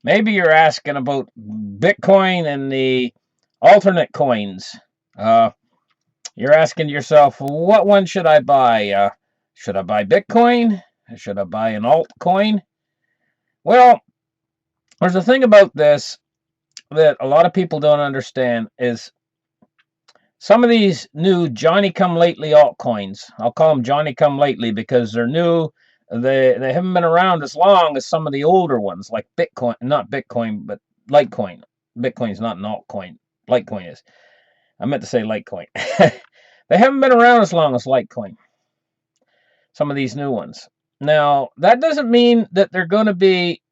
Maybe you're asking about Bitcoin and the alternate coins. Uh, you're asking yourself, what one should I buy? Should I buy Bitcoin? Should I buy an altcoin? Well, there's a thing about this that a lot of people don't understand is some of these new Johnny come lately altcoins. I'll call them Johnny come lately because they're new. They haven't been around as long as some of the older ones, like Bitcoin, not Bitcoin, but Litecoin. Bitcoin's not an altcoin. Litecoin is. I meant to say Litecoin. They haven't been around as long as Litecoin. Some of these new ones. Now that doesn't mean that they're going to be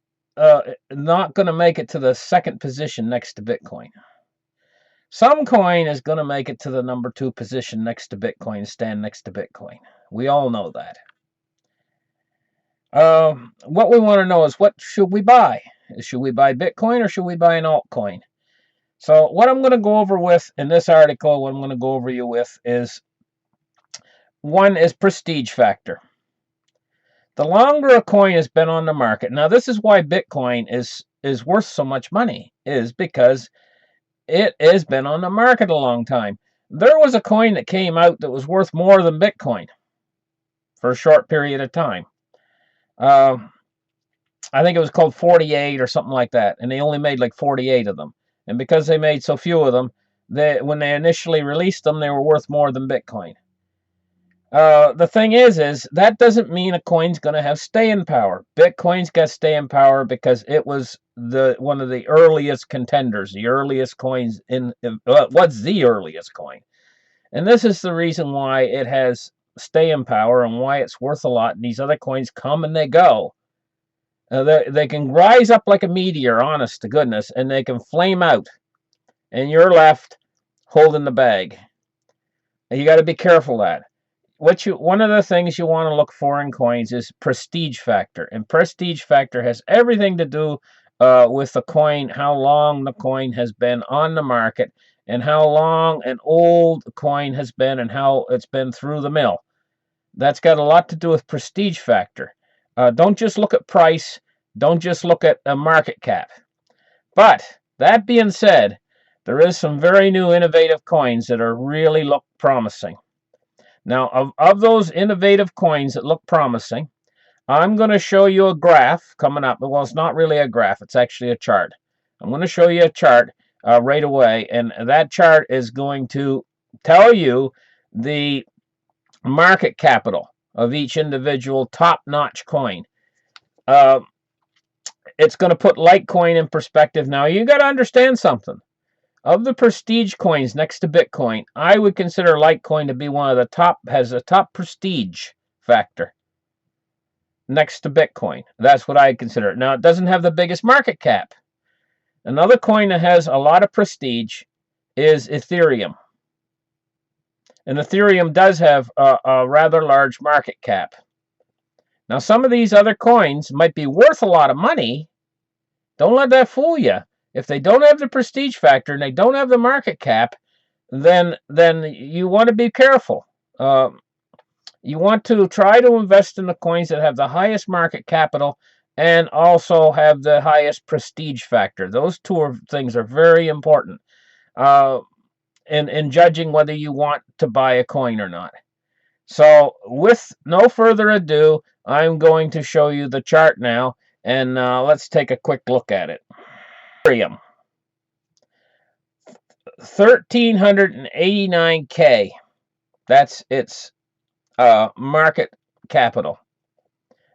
not going to make it to the second position next to Bitcoin. Some coin is going to make it to the #2 position next to Bitcoin, stand next to Bitcoin. We all know that. What we want to know is, what should we buy? Should we buy Bitcoin or should we buy an altcoin? So what I'm going to go over with in this article, what I'm going to go over you with is, one is prestige factor. The longer a coin has been on the market, now this is why Bitcoin is worth so much money, is because it has been on the market a long time. There was a coin that came out that was worth more than Bitcoin for a short period of time. I think it was called 48 or something like that, and they only made like 48 of them. And because they made so few of them, when they initially released them, they were worth more than Bitcoin. The thing is that doesn't mean a coin's going to have staying power. Bitcoin's got staying power because it was one of the earliest contenders, the earliest coins what's the earliest coin. And this is the reason why it has staying power and why it's worth a lot. And these other coins come and they go. They can rise up like a meteor, honest to goodness, and they can flame out. And you're left holding the bag. And you got to be careful of that. One of the things you want to look for in coins is prestige factor, and prestige factor has everything to do with the coin, how long the coin has been on the market, and how long an old coin has been, and how it's been through the mill. That's got a lot to do with prestige factor. Don't just look at price. Don't just look at a market cap. But that being said, there is some very new innovative coins that are really look promising. Now, of those innovative coins that look promising, I'm going to show you a graph coming up. Well, it's not really a graph. It's actually a chart. I'm going to show you a chart right away, and that chart is going to tell you the market capital of each individual top-notch coin. It's going to put Litecoin in perspective. Now, you got to understand something. Of the prestige coins next to Bitcoin, I would consider Litecoin to be one of the top, has a top prestige factor next to Bitcoin. That's what I consider. Now, it doesn't have the biggest market cap. Another coin that has a lot of prestige is Ethereum. And Ethereum does have a rather large market cap. Now, some of these other coins might be worth a lot of money. Don't let that fool you. If they don't have the prestige factor and they don't have the market cap, then you want to be careful. You want to try to invest in the coins that have the highest market capital and also have the highest prestige factor. Those two things are very important in judging whether you want to buy a coin or not. So with no further ado, I'm going to show you the chart now, and let's take a quick look at it. Ethereum, 1,389K. That's its market capital.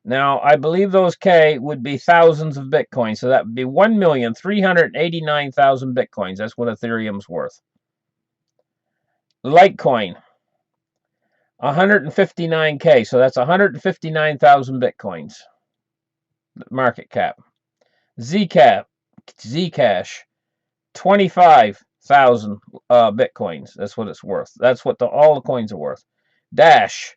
Now, I believe those K would be thousands of Bitcoins, so that would be 1,389,000 Bitcoins. That's what Ethereum's worth. Litecoin, 159K, so that's 159,000 Bitcoins. Market cap. Zcash, 25,000 Bitcoins. That's what it's worth. That's what all the coins are worth. Dash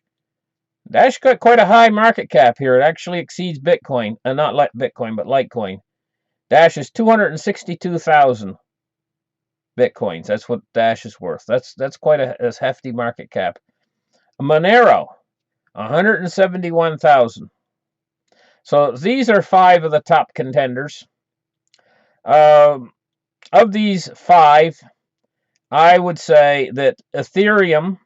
got quite a high market cap here. It actually exceeds Bitcoin. Not like Bitcoin, but Litecoin. Dash is 262,000 Bitcoins. That's what Dash is worth. That's quite a hefty market cap. Monero, 171,000. So these are 5 of the top contenders. Of these five, I would say that Ethereum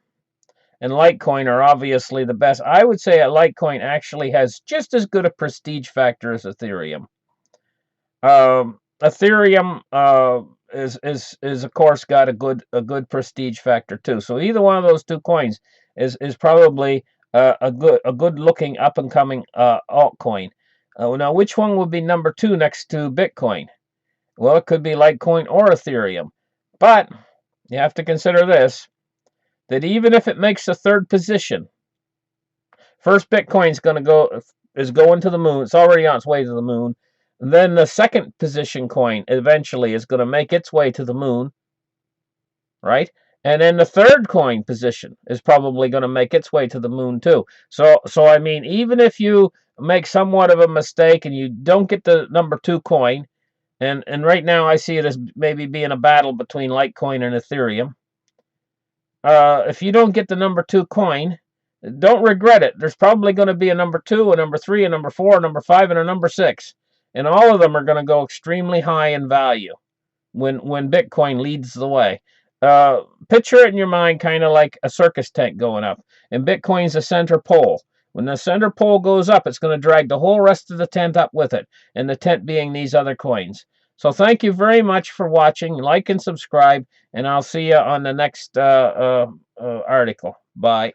and Litecoin are obviously the best. I would say a Litecoin actually has just as good a prestige factor as Ethereum. Ethereum is of course got a good prestige factor too. So either one of those two coins is probably a good looking up and coming altcoin. Now, which one would be number two next to Bitcoin? Well, it could be Litecoin or Ethereum, but you have to consider this: that even if it makes a third position, first Bitcoin's going to the moon. It's already on its way to the moon. Then the second position coin eventually is going to make its way to the moon, right? And then the third coin position is probably going to make its way to the moon too. So I mean, even if you make somewhat of a mistake and you don't get the number two coin, and right now I see it as maybe being a battle between Litecoin and Ethereum. If you don't get the number two coin, don't regret it. There's probably going to be a number two, a number three, a number four, a number five, and a number six. And all of them are going to go extremely high in value when Bitcoin leads the way. Picture it in your mind kind of like a circus tent going up. And Bitcoin's the center pole. When the center pole goes up, it's going to drag the whole rest of the tent up with it. And the tent being these other coins. So thank you very much for watching. Like and subscribe. And I'll see you on the next article. Bye.